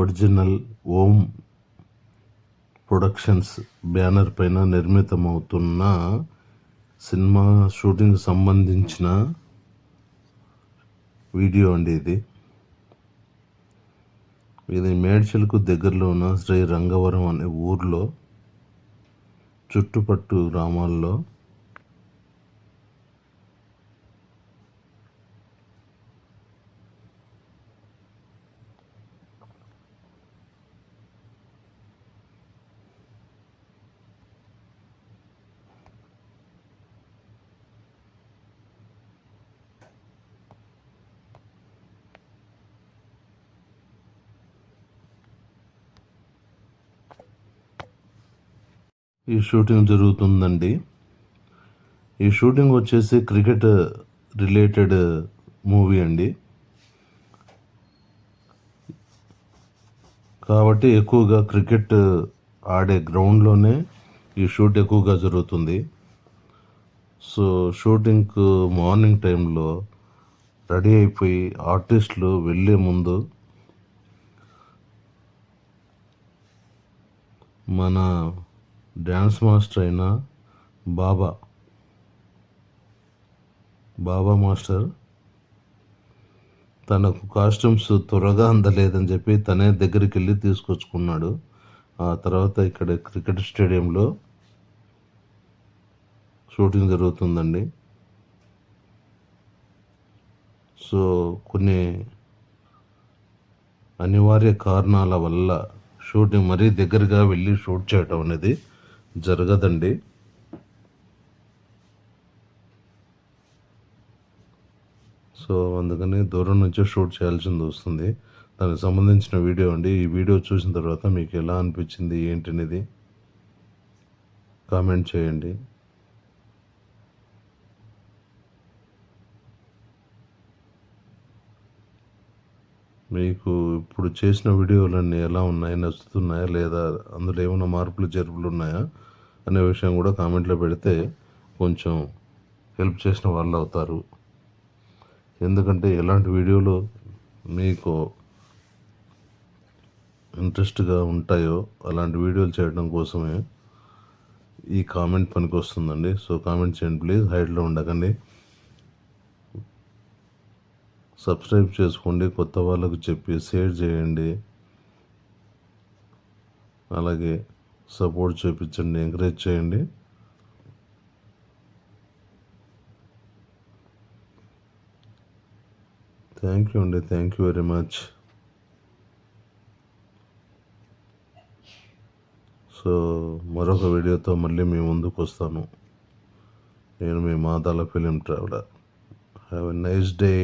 Original ఓం productions banner పైన నిర్మితమవుతున్న cinema shooting సంబంధించిన video అండి ఇది మేడ్చల్కు దగ్గరలో ఉన్న శ్రీ రంగవరం అనే ఊర్లో చుట్టుపట్టు గ్రామాల్లో ఈ షూటింగ్ జరుగుతుందండి. ఈ షూటింగ్ వచ్చేసి క్రికెట్ రిలేటెడ్ మూవీ అండి. కాబట్టి ఎక్కువగా క్రికెట్ ఆడే గ్రౌండ్లోనే ఈ షూట్ ఎక్కువగా జరుగుతుంది. సో షూటింగ్కు మార్నింగ్ టైంలో రెడీ అయిపోయి ఆర్టిస్టులు వెళ్ళే ముందు మన డ్యాన్స్ మాస్టర్ అయిన బాబా మాస్టర్ తనకు కాస్ట్యూమ్స్ త్వరగా అందలేదని చెప్పి తనే దగ్గరికి వెళ్ళి తీసుకొచ్చుకున్నాడు. ఆ తర్వాత ఇక్కడ క్రికెట్ స్టేడియంలో షూటింగ్ జరుగుతుందండి. సో కొన్ని అనివార్య కారణాల వల్ల షూటింగ్ మరీ దగ్గరగా వెళ్ళి షూట్ చేయడం అనేది జరగదండి. సో అందుకని దూరం నుంచే షూట్ చేయాల్సింది వస్తుంది. దానికి సంబంధించిన వీడియో అండి. ఈ వీడియో చూసిన తర్వాత మీకు ఎలా అనిపించింది ఏంటనేది కామెంట్ చేయండి. మీకు ఇప్పుడు చేసిన వీడియోలన్నీ ఎలా ఉన్నాయి, నచ్చుతున్నాయా లేదా, అందులో ఏమైనా మార్పులు చేర్పులు ఉన్నాయా అనే విషయం కూడా కామెంట్లో పెడితే కొంచెం హెల్ప్ చేసిన వాళ్ళు అవుతారు. ఎందుకంటే ఎలాంటి వీడియోలు మీకు ఇంట్రెస్ట్గా ఉంటాయో అలాంటి వీడియోలు చేయడం కోసమే ఈ కామెంట్ పనికి వస్తుందండి. సో కామెంట్ చేయండి ప్లీజ్, హైడ్లో ఉండకండి. సబ్స్క్రైబ్ చేసుకోండి, కొత్త వాళ్ళకు చెప్పి షేర్ చేయండి, అలాగే సపోర్ట్ చూపించండి, ఎంకరేజ్ చేయండి. థ్యాంక్ యూ అండి, thank you very much. So మరొక వీడియోతో మళ్ళీ మీ ముందుకు వస్తాను. నేను మీ Madala film traveller. Have a nice day.